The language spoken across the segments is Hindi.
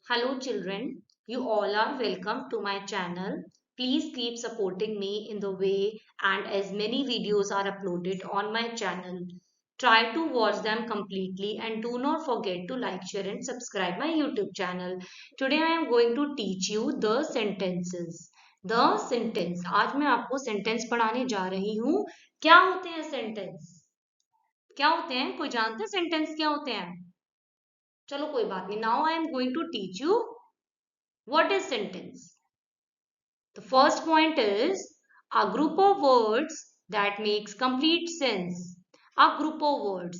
Hello children, you all are welcome to my channel. Please keep supporting me in the way and as many videos are uploaded on my channel. Try to watch them completely and do not forget to like, share and subscribe my YouTube channel. Today I am going to teach you the sentences. The sentence. आज मैं आपको sentence पढ़ाने जा रही हूँ. क्या होते हैं sentence? क्या होते हैं? कोई जानते हैं sentence क्या होते हैं? चलो कोई बात नहीं. Now I am going to teach you what is sentence. The first point is a group of words that makes complete sense. A group of words.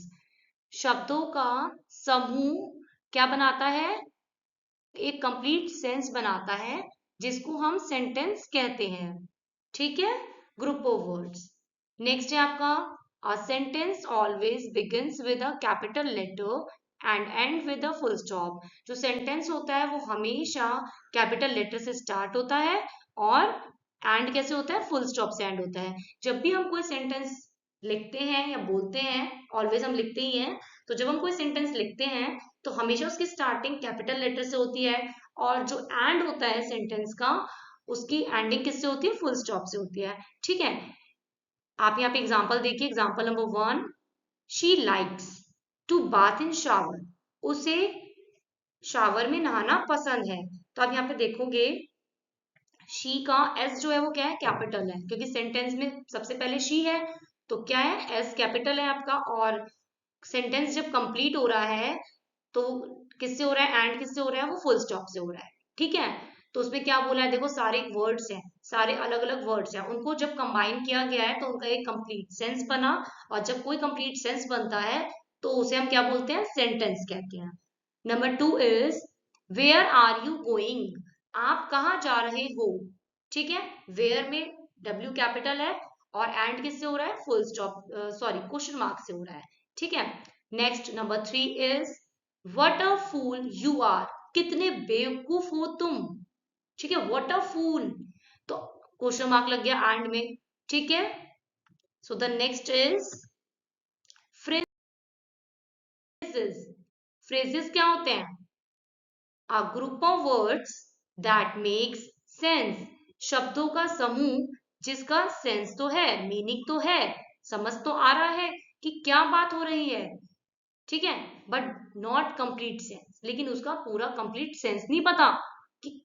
शब्दों का समूह क्या बनाता है? एक कंप्लीट सेंस बनाता है जिसको हम सेंटेंस कहते हैं. ठीक है? Group of words. नेक्स्ट है आपका a sentence always begins with a capital letter and end with a full stop. जो सेंटेंस होता है वो हमेशा कैपिटल लेटर से स्टार्ट होता है और एंड कैसे होता है? फुल स्टॉप से एंड होता है. जब भी हम कोई सेंटेंस लिखते हैं या बोलते हैं, ऑलवेज हम लिखते ही हैं, तो जब हम कोई सेंटेंस लिखते हैं तो हमेशा उसकी स्टार्टिंग कैपिटल लेटर से होती है और जो एंड होता है सेंटेंस का उसकी एंडिंग किससे होती है? फुल स्टॉप से होती है. ठीक है? आप यहाँ पे एग्जाम्पल देखिए. Example number 1, she likes to bath in shower. उसे शावर में नहाना पसंद है. तो आप यहाँ पे देखोगे शी का एस जो है वो क्या है? कैपिटल है, क्योंकि सेंटेंस में सबसे पहले शी है तो क्या है? एस कैपिटल है आपका. और सेंटेंस जब कंप्लीट हो रहा है तो किससे हो रहा है? एंड किससे हो रहा है? वो फुल स्टॉप से हो रहा है. ठीक है? तो उसमें क्या बोला है? देखो सारे वर्ड्स हैं, सारे अलग अलग वर्ड्स हैं, उनको जब कंबाइन किया गया है तो उनका एक कंप्लीट सेंस बना. और जब कोई कंप्लीट सेंस बनता है तो उसे हम क्या बोलते हैं? सेंटेंस कहते हैं. Number 2 is where are you going. आप कहाँ जा रहे हो? ठीक है? वेयर में डब्ल्यू कैपिटल है और एंड किससे हो रहा है? Full stop, sorry, question mark से हो रहा है. ठीक है? Next number 3 is what a fool you are. कितने बेवकूफ हो तुम. ठीक है? व्हाट अ फूल, तो क्वेश्चन मार्क लग गया एंड में. ठीक है? So the next is phrases. Phrases क्या होते हैं? a group of words that makes sense. शब्दों का समूह जिसका सेंस तो है, मीनिंग तो है, समझ तो आ रहा है कि क्या बात हो रही है. ठीक है? But not complete sense. लेकिन उसका पूरा कंप्लीट सेंस नहीं पता कि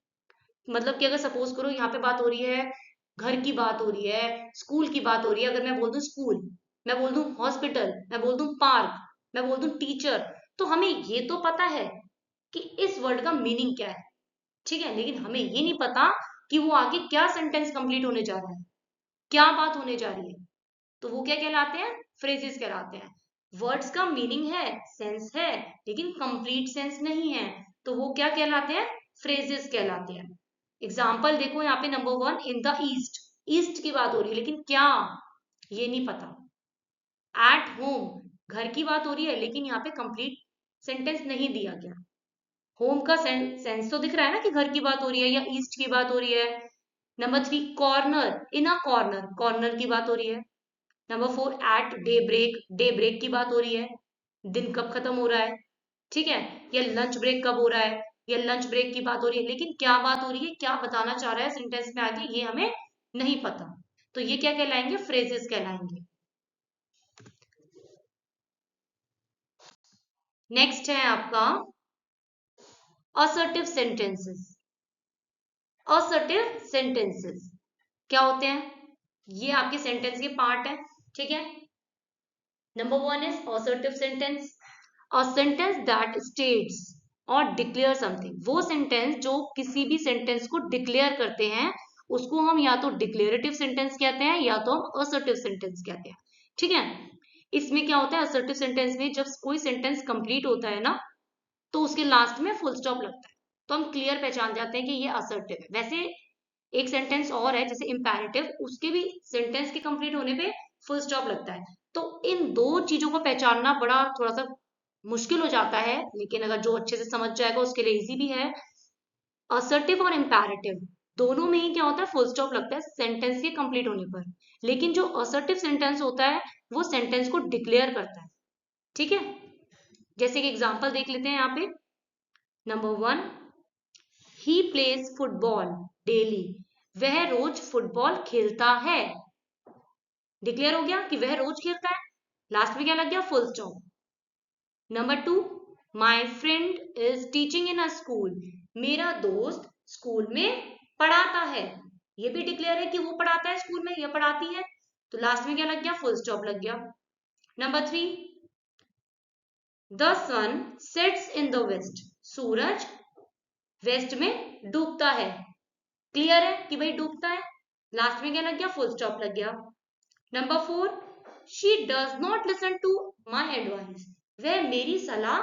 मतलब कि अगर सपोज करो यहाँ पे बात हो रही है, घर की बात हो रही है, स्कूल की बात हो रही है. अगर मैं बोल दूं स्कूल, मैं बोल दूं हॉस्पिटल, मैं बोल दूं पार्क, मैं बोल दूं टीचर, तो हमें ये तो पता है कि इस वर्ड का मीनिंग क्या है. ठीक है? लेकिन हमें ये नहीं पता कि वो आगे क्या सेंटेंस कंप्लीट होने जा रहा है, क्या बात होने जा रही है. तो वो क्या कहलाते हैं? फ्रेजेस कहलाते हैं. वर्ड्स का मीनिंग है, सेंस है, लेकिन कंप्लीट सेंस नहीं है, तो वो क्या कहलाते हैं? फ्रेजेस कहलाते हैं. एग्जाम्पल देखो यहाँ पे number 1, in the east. East की बात हो रही है लेकिन क्या, ये नहीं पता. एट होम, घर की बात हो रही है लेकिन यहाँ पे कंप्लीट सेंटेंस नहीं दिया गया. होम का सेंस तो दिख रहा है ना कि घर की बात हो रही है या ईस्ट की बात हो रही है. Number 3, corner. In a corner, corner की बात हो रही है. Number 4, at daybreak. Daybreak की बात हो रही है, दिन कब खत्म हो रहा है. ठीक है? या लंच ब्रेक कब हो रहा है, या लंच ब्रेक की बात हो रही है, लेकिन क्या बात हो रही है, क्या बताना चाह रहा है सेंटेंस में आगे, ये हमें नहीं पता. तो ये क्या कहलाएंगे? फ्रेजेस कहलाएंगे. नेक्स्ट है आपका असर्टिव सेंटेंसेस. असर्टिव सेंटेंसेस क्या होते हैं? ये आपके सेंटेंस के पार्ट है. ठीक है? Number 1 is assertive sentence. A sentence that states और डिक्लेयर समथिंग. वो सेंटेंस जो किसी भी सेंटेंस को डिक्लेयर करते हैं उसको हम या तो डिक्लेरेटिव सेंटेंस कहते हैं या तो हम असर्टिव सेंटेंस कहते हैं. ठीक है? इसमें क्या होता है? असर्टिव सेंटेंस में जब कोई सेंटेंस कंप्लीट होता है ना तो उसके लास्ट में फुल स्टॉप लगता है, तो हम क्लियर पहचान जाते हैं कि ये असर्टिव है. वैसे एक सेंटेंस और है जैसे इंपैरेटिव, उसके भी सेंटेंस के कंप्लीट होने पे फुल स्टॉप लगता है. तो इन दो चीजों को पहचानना बड़ा थोड़ा सा मुश्किल हो जाता है, लेकिन अगर जो अच्छे से समझ जाएगा उसके लिए इजी भी है. असर्टिव और इंपैरेटिव दोनों में ही क्या होता है? फुल स्टॉप लगता है सेंटेंस के कंप्लीट होने पर. लेकिन जो असर्टिव सेंटेंस होता है वो सेंटेंस को डिक्लेयर करता है. ठीक है? जैसे कि एग्जांपल देख लेते हैं यहाँ पे. Number 1, he plays football daily, वह रोज फुटबॉल खेलता है। डिक्लेयर हो गया कि वह रोज खेलता है। लास्ट में क्या लग गया? Full stop. Number 2, my friend is teaching in a school, मेरा दोस्त स्कूल में पढ़ाता है। ये भी डिक्लेयर है कि वो पढ़ाता है स्कूल में, या पढ़ाती है। तो लास्ट में क्या लग गया? फुल स्टॉप लग गया। Number 3, the sun sets in the west, सूरज वेस्ट में डूबता है। क्लियर है कि भाई डूबता है। लास्ट में क्या लग गया? फुल स्टॉप लग गया। Number 4, she does not listen to my advice, वह मेरी सलाह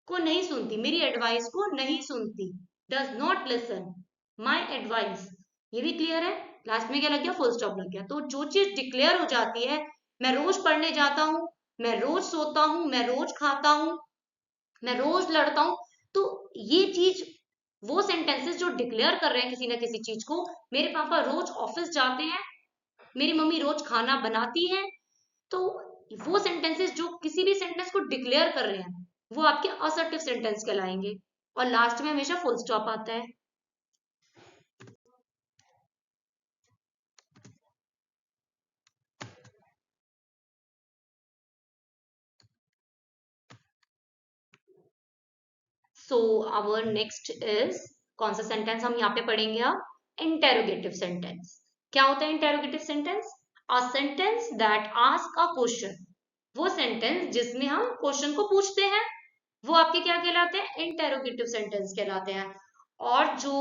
को नहीं सुनती, मेरी एडवाइस को नहीं सुनती। Does not listen my advice, ये भी क्लियर है। लास्ट में क्या लग गया? फुल स्टॉप लग गया। तो जो चीज डिक्लेयर हो जाती है, मैं रोज पढ़ने जाता हूँ, मैं रोज सोता हूँ, मैं रोज खाता हूँ, मैं रोज लड़ता हूँ, तो ये चीज, वो सेंटेंसेस जो डिक्लेयर कर रहे हैं किसी ना किसी चीज को, मेरे पापा रोज ऑफिस जाते हैं, मेरी मम्मी रोज खाना बनाती है, तो वो सेंटेंसेस जो किसी भी सेंटेंस को डिक्लेयर कर रहे हैं, वो आपके असर्टिव सेंटेंस कहलाएंगे। और लास्ट में हमेशा फुल स्टॉप आता है। सो आवर नेक्स्ट इज, कौन सा सेंटेंस हम यहाँ पे पढ़ेंगे अब? Interrogative sentence. क्या होता है interrogative sentence? A sentence that ask a question, वो सेंटेंस जिसमें हम क्वेश्चन को पूछते हैं, वो आपके क्या कहलाते हैं? इंटेरोगेटिव सेंटेंस कहलाते हैं। और जो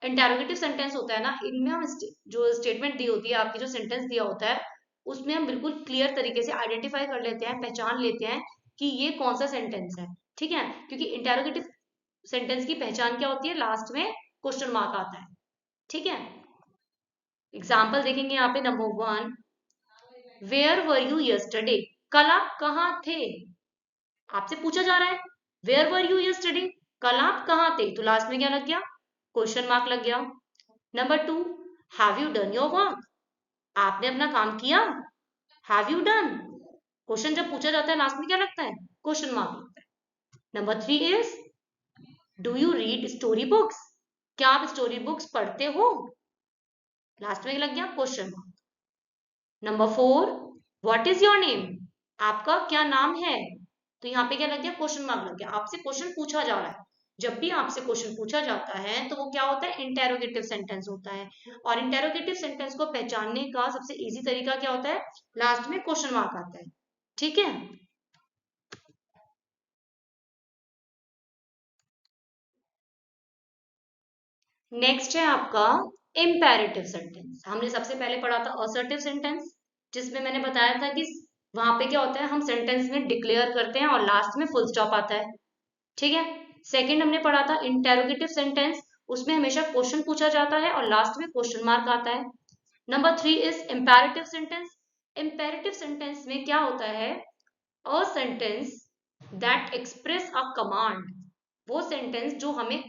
इंटेरोगेटिव सेंटेंस होता है ना, इनमें हम जो स्टेटमेंट दी होती है, आपकी जो सेंटेंस दिया होता है, उसमें हम बिल्कुल क्लियर तरीके से आइडेंटिफाई कर लेते हैं, पहचान लेते हैं कि ये कौन सा सेंटेंस है। ठीक है, क्योंकि इंटेरोगेटिव सेंटेंस की पहचान क्या होती है? लास्ट में क्वेश्चन मार्क आता है। ठीक है, एग्जाम्पल देखेंगे यहाँ पे। Number 1, where were you yesterday, कल आप कहाँ थे? आपसे पूछा जा रहा है वेयर वर यू यस्टरडे, कल आप कहाँ थे? तो लास्ट में क्या लग गया? क्वेश्चन मार्क लग गया। Number 2, have you done your work, आपने अपना काम किया? हैव यू डन, क्वेश्चन जब पूछा जाता है लास्ट में क्या लगता है? क्वेश्चन मार्क लगता है। Number 3 is, do you read story books, क्या आप स्टोरी बुक्स पढ़ते हो? लास्ट में लग गया question mark. Number 4, what is your name, आपका क्या नाम है? तो यहाँ पे क्या लग गया? क्वेश्चन मार्क लग गया। आपसे क्वेश्चन पूछा जा रहा है। जब भी आपसे क्वेश्चन पूछा जाता है तो वो क्या होता है? इंटेरोगेटिव सेंटेंस होता है। और इंटेरोगेटिव सेंटेंस को पहचानने का सबसे इजी तरीका क्या होता है? लास्ट में क्वेश्चन मार्क आता है। ठीक है, नेक्स्ट है आपका इम्पेरेटिव सेंटेंस। हमने सबसे पहले पढ़ा था असर्टिव सेंटेंस, जिसमें मैंने बताया था कि वहां पे क्या होता है, हम सेंटेंस में डिक्लेयर करते हैं और लास्ट में फुल स्टॉप आता है। ठीक है, सेकंड हमने पढ़ा था इंटेरोगेटिव सेंटेंस, उसमें हमेशा क्वेश्चन पूछा जाता है और लास्ट में क्वेश्चन मार्क आता है। Number 3 is imperative sentence. Imperative sentence में क्या होता है? अ sentence that express a command, वो सेंटेंस जो हमें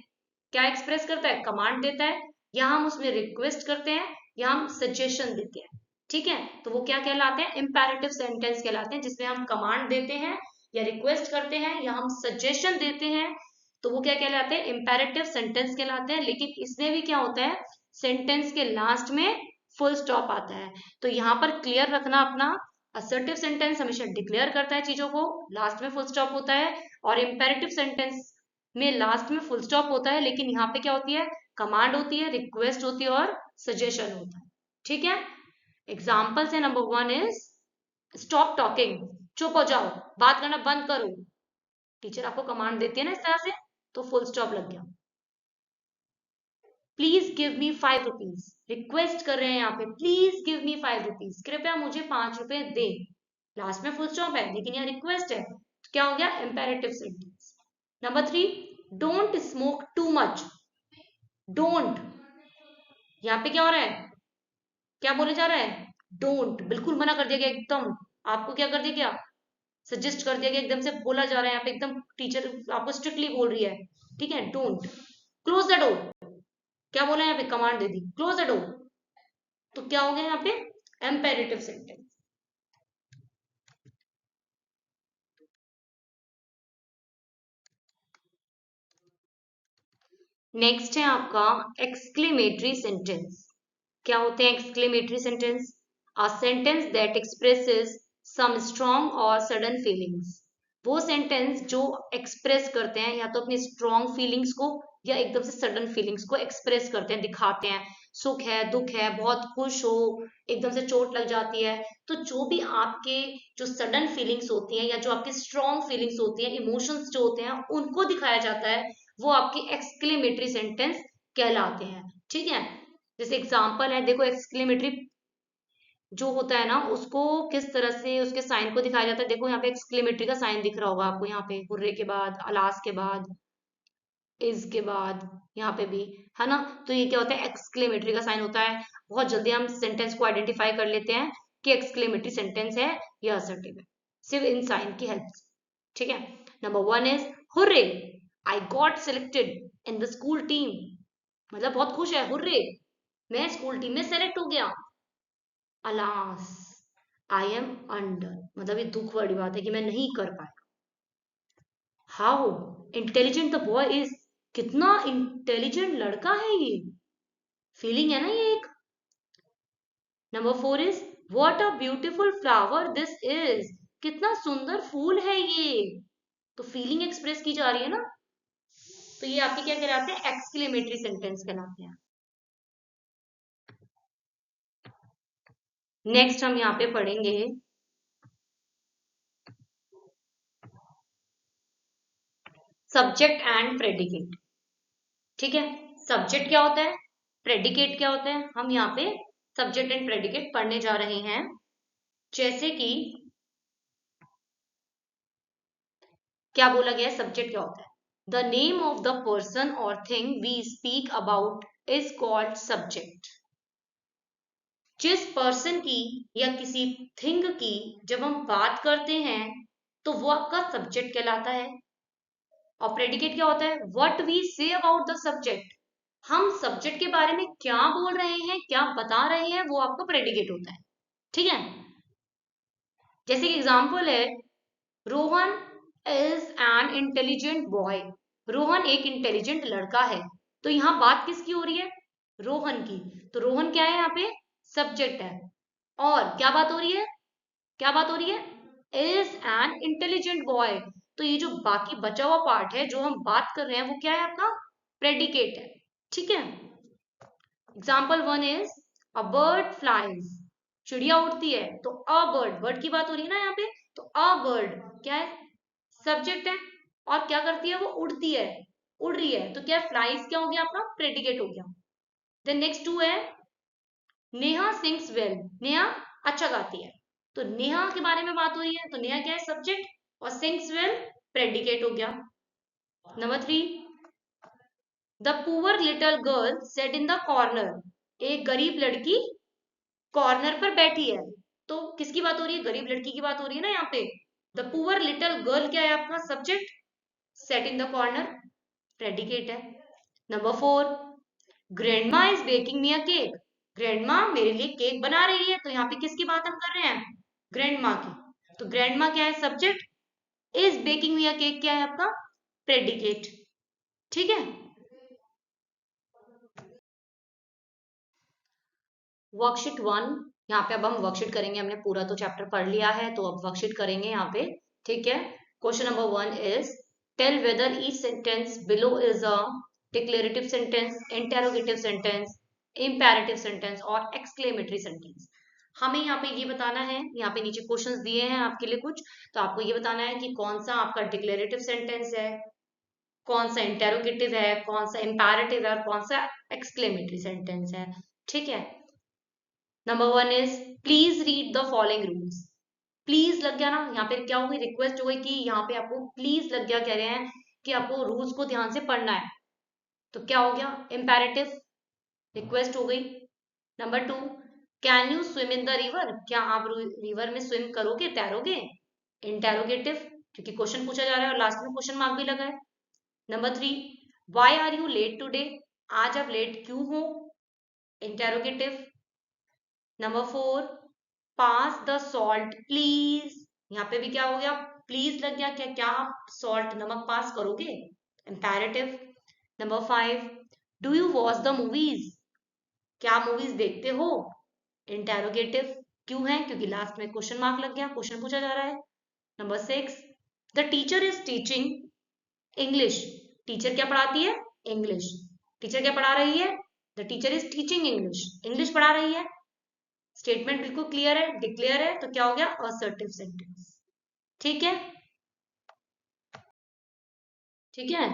क्या एक्सप्रेस करता है? कमांड देता है, या हम उसमें रिक्वेस्ट करते हैं, या हम सजेशन देते हैं। ठीक है, तो वो क्या कहलाते हैं? इम्पेरेटिव सेंटेंस कहलाते हैं, जिसमें हम कमांड देते हैं, या रिक्वेस्ट करते हैं, या हम सजेशन देते हैं, तो वो क्या कहलाते हैं? इम्पेरेटिव सेंटेंस कहलाते हैं। लेकिन इसमें भी क्या होता है? सेंटेंस के लास्ट में फुल स्टॉप आता है। तो यहाँ पर क्लियर रखना अपना, असर्टिव सेंटेंस हमेशा डिक्लेयर करता है चीजों को, लास्ट में फुल स्टॉप होता है। और इम्पेरेटिव सेंटेंस में लास्ट में फुल स्टॉप होता है, लेकिन यहाँ पे क्या होती है? कमांड होती है, रिक्वेस्ट होती है, और सजेशन होता है। ठीक है, एग्जाम्पल्स है। नंबर 1 इज, स्टॉप टॉकिंग, चुप हो जाओ, बात करना बंद करो। टीचर आपको कमांड देती है ना इस तरह से, तो फुल स्टॉप लग गया। Please give me 5 rupees, request कर रहे हैं यहाँ पे, प्लीज गिव मी 5 रुपीज, कृपया मुझे 5 रुपए दे। लास्ट में फुल स्टॉप है, लेकिन यहाँ रिक्वेस्ट है, तो क्या हो गया? Imperative sentence. Number 3, don't smoke too much, don't, यहाँ पे क्या हो रहा है? क्या बोले जा रहा है? डोंट, बिल्कुल मना कर दिया गया एकदम। आपको क्या कर दिया गया? सजेस्ट कर दिया गया, एकदम से बोला जा रहा है यहाँ पे, एकदम टीचर आपको स्ट्रिक्टली बोल रही है। ठीक है, डोंट, क्लोज द डोर, क्या बोला है यहाँ पे? Command they the, close the door. तो क्या हो गया यहाँ पे? Imperative sentence. नेक्स्ट है आपका एक्सक्लेमेटरी सेंटेंस। क्या होते हैं exclamatory sentence? A sentence that expresses some strong और सडन फीलिंग्स। वो सेंटेंस जो एक्सप्रेस करते हैं या तो अपनी स्ट्रॉन्ग फीलिंग्स को या एकदम से सडन फीलिंग्स को एक्सप्रेस करते हैं, दिखाते हैं। सुख है, दुख है, बहुत खुश हो, एकदम से चोट लग जाती है, तो जो भी आपके जो सडन फीलिंग्स होती हैं या जो आपकी स्ट्रॉन्ग फीलिंग्स होती हैं, इमोशंस जो होते हैं, उनको दिखाया जाता है, वो आपकी एक्सक्लेमेटरी सेंटेंस कहलाते हैं। ठीक है, जैसे एग्जाम्पल है, देखो एक्सक्लेमेटरी जो होता है ना, उसको किस तरह से उसके साइन को दिखाया जाता है। देखो यहाँ पे एक्सक्लेमेटरी का साइन दिख रहा होगा आपको, यहाँ पे हुर्रे के बाद, अलास के बाद, इज के बाद, यहाँ पे भी, है ना। तो ये क्या होता है, एक्सक्लेमेटरी का साइन होता है। बहुत जल्दी हम सेंटेंस को आइडेंटिफाई कर लेते हैं कि एक्सक्लेमेटरी सेंटेंस है या असर्टिव है, सिर्फ इन साइन की हेल्प से। ठीक है, number one is hurray, I got selected in the school team. मतलब बहुत खुश है, हुर्रे, मैं स्कूल टीम में सेलेक्ट हो गया। अलास, आई एम अंडर, मतलब ये दुख वाली बात है कि मैं नहीं कर पाया। How intelligent the boy is, कितना इंटेलिजेंट लड़का है ये, फीलिंग है ना ये एक। Number four is what a beautiful flower this is, कितना सुंदर फूल है ये, तो फीलिंग एक्सप्रेस की जा रही है ना। तो ये आपके क्या कहलाते हैं, एक्सक्लेमेटरी सेंटेंस कहलाते हैं। नेक्स्ट हम यहाँ पे पढ़ेंगे सब्जेक्ट एंड प्रेडिकेट। ठीक है, सब्जेक्ट क्या होता है, प्रेडिकेट क्या होता है, हम यहाँ पे सब्जेक्ट एंड प्रेडिकेट पढ़ने जा रहे हैं। जैसे कि क्या बोला गया है, सब्जेक्ट क्या होता है, the name of the person और thing we speak about is called subject. जिस पर्सन की या किसी थिंग की जब हम बात करते हैं तो वो आपका सब्जेक्ट कहलाता है। और प्रेडिकेट क्या होता है, what we say about the subject, हम सब्जेक्ट के बारे में क्या बोल रहे हैं, क्या बता रहे हैं, वो आपका प्रेडिकेट होता है। ठीक है, जैसे कि एग्जांपल है, Rohan is an intelligent boy, Rohan एक इंटेलिजेंट लड़का है। तो यहाँ बात किसकी हो रही है, रोहन की। तो रोहन क्या है यहाँ पे, सब्जेक्ट है। और क्या बात हो रही है, क्या बात हो रही है, इज एन इंटेलिजेंट बॉय। तो ये जो बाकी बचा हुआ पार्ट है जो हम बात कर रहे हैं वो क्या है, आपका प्रेडिकेट है। ठीक है, example one is a bird flies, चिड़िया उड़ती है, तो अ बर्ड, बर्ड की बात हो रही है ना यहाँ पे, तो अ बर्ड क्या है, सब्जेक्ट है। और क्या करती है, वो उड़ती है, उड़ रही है, तो क्या फ्लाइज क्या हो गया आपका, प्रेडिकेट हो गया। देन नेक्स्ट टू है नेहा सिंग्स वेल, नेहा अच्छा गाती है, तो नेहा के बारे में बात हो रही है, तो नेहा क्या है, सब्जेक्ट, और सिंग्स वेल प्रेडिकेट हो गया। Number three, the poor little girl set in the corner, एक गरीब लड़की कॉर्नर पर बैठी है। तो किसकी बात हो रही है, गरीब लड़की की बात हो रही है ना यहाँ पे। द पुअर लिटिल गर्ल क्या है आपका, subject, set in the corner predicate है। Number four, grandma is baking me a cake, grandma मेरे लिए केक बना रही है, तो यहाँ पे किसकी बात हम कर रहे हैं, ग्रैंडमा की। तो ग्रैंडमा क्या है, subject, is baking me a cake क्या है आपका, प्रेडिकेट। ठीक है, वर्कशीट वन, यहाँ पे अब हम वर्कशीट करेंगे, हमने पूरा तो चैप्टर पढ़ लिया है, तो अब वर्कशीट करेंगे यहाँ पे। ठीक है, question number one is tell whether each sentence below is a declarative sentence, interrogative sentence, imperative sentence और एक्सक्लेमेटरी सेंटेंस। हमें यहाँ पे ये बताना है, यहाँ पे नीचे क्वेश्चंस दिए हैं आपके लिए कुछ, तो आपको ये बताना है कि कौन सा आपका डिक्लेरेटिव सेंटेंस है, कौन सा इंटेरोगेटिव है, कौन सा इंपेरेटिव है और कौन सा एक्सक्लेमेटरी सेंटेंस है। ठीक है, number one is please read the following rules. Please लग गया ना यहाँ पे, क्या होगी, रिक्वेस्ट हो गई कि यहाँ पे आपको प्लीज लग गया, कह रहे हैं कि आपको रूल्स को ध्यान से पढ़ना है, तो क्या हो गया, इम्पेरेटिव, रिक्वेस्ट हो गई। Number two, can you swim in the river, क्या आप रिवर में स्विम करोगे, तैरोगे, इंटेरोगेटिव, क्योंकि क्वेश्चन पूछा जा रहा है और लास्ट में क्वेश्चन मार्क भी लगा है। Number three, why are you late today, आज आप लेट क्यों हो, interrogative. Number four, pass the salt please, यहाँ पे भी क्या हो गया, प्लीज लग गया, क्या क्या आप सॉल्ट नमक पास करोगे, imperative. Number five, do you watch the movies? क्या मूवीज देखते हो? इंटेरोगेटिव क्यों है? क्योंकि लास्ट में क्वेश्चन मार्क लग गया, क्वेश्चन पूछा जा रहा है। Number 6, the teacher is teaching English. Teacher क्या पढ़ाती है? इंग्लिश। टीचर क्या पढ़ा रही है? The teacher is teaching English. English पढ़ा रही है। स्टेटमेंट बिल्कुल क्लियर है, डिक्लेयर है, तो क्या हो गया? Assertive sentence. ठीक है, ठीक है।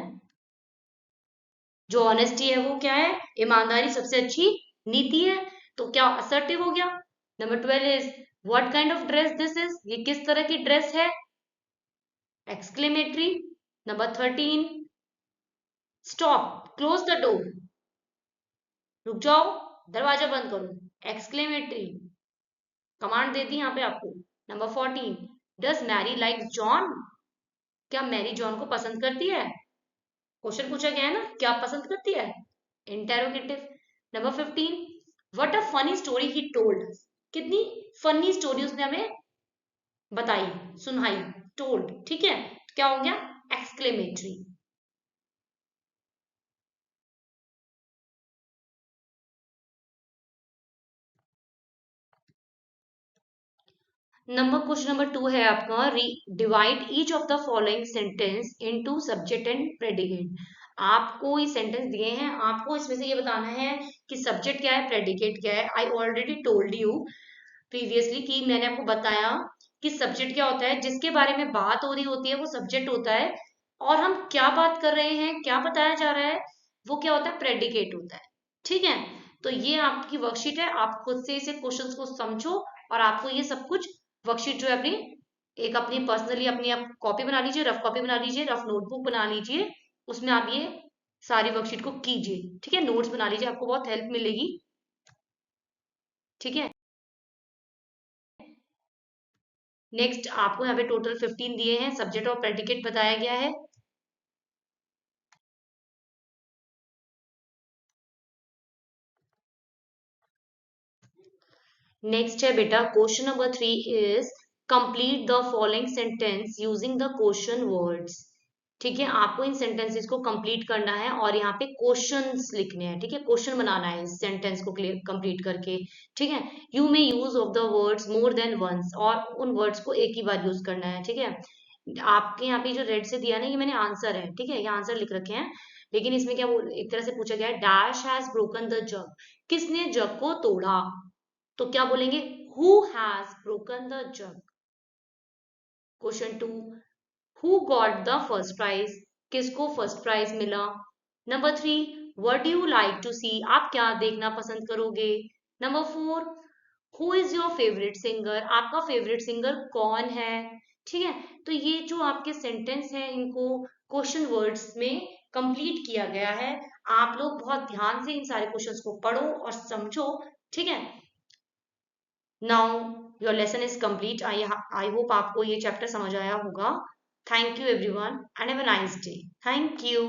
जो ऑनेस्टी है वो क्या है? ईमानदारी सबसे अच्छी नीति है, तो क्या असर्टिव हो गया। Number 12 is what kind of dress this is? ये किस तरह की ड्रेस है? Exclamatory. Number 13, stop, close the door, रुक जाओ, दरवाजा बंद करो, एक्सक्लेमेटरी, कमांड देती है यहाँ पे आपको। Number 14, does Mary like John? क्या मैरी जॉन को पसंद करती है? क्वेश्चन पूछा गया है ना, क्या पसंद करती है? Interrogative. Number 15, what a funny story he told. कितनी फनी स्टोरी उसने हमें बताई, सुनाई, टोल्ड, ठीक है, क्या हो गया? एक्सक्लेमेटरी। क्वेश्चन नंबर 2 है आपका, divide each of the following sentence into subject and predicate. आपको ये सेंटेंस दिए हैं, आपको इसमें से ये बताना है कि सब्जेक्ट क्या है, प्रेडिकेट क्या है। I already told you previously कि मैंने आपको बताया कि सब्जेक्ट क्या होता है, जिसके बारे में बात हो रही होती है वो सब्जेक्ट होता है, और हम क्या बात कर रहे हैं, क्या बताया जा रहा है, वो क्या होता है? प्रेडिकेट होता है। ठीक है, तो ये आपकी वर्कशीट है, आप खुद से इसे क्वेश्चंस को समझो, और आपको ये सब कुछ वर्कशीट जो है अपनी एक अपनी पर्सनली अपनी आप कॉपी बना लीजिए, रफ कॉपी बना लीजिए, रफ नोटबुक बना लीजिए, उसमें आप ये सारी वर्कशीट को कीजिए। ठीक है, नोट्स बना लीजिए, आपको बहुत हेल्प मिलेगी। ठीक है, नेक्स्ट आपको यहाँ पे टोटल 15 दिए हैं, सब्जेक्ट और प्रेडिकेट बताया गया है। नेक्स्ट है बेटा, question number 3 is complete the following sentence using the question words. ठीक है, आपको इन सेंटेंसेस को कंप्लीट करना है और यहाँ पे क्वेश्चंस लिखने हैं। ठीक है, क्वेश्चन बनाना है इस सेंटेंस को कंप्लीट करके। ठीक है, you may use of the words more than once, और उन वर्ड्स को एक ही बार यूज करना है। ठीक है, आपके यहाँ पे जो रेड से दिया ना, ये मैंने आंसर है। ठीक है, ये आंसर लिख रखे हैं, लेकिन इसमें क्या एक तरह से पूछा गया है, dash has broken the jug. किसने जग को तोड़ा? तो क्या बोलेंगे? Who has broken the jug. Question 2, who got the first prize? किसको फर्स्ट प्राइज मिला? Number 3, what do you like to see? आप क्या देखना पसंद करोगे? Number 4, who is your favourite singer? आपका फेवरेट सिंगर कौन है? ठीक है, तो ये जो आपके सेंटेंस है, इनको क्वेश्चन वर्ड्स में कंप्लीट किया गया है। आप लोग बहुत ध्यान से इन सारे क्वेश्चंस को पढ़ो और समझो। ठीक है, now your lesson is complete. I hope आपको ये चैप्टर समझ आया होगा। Thank you everyone and have a nice day. Thank you.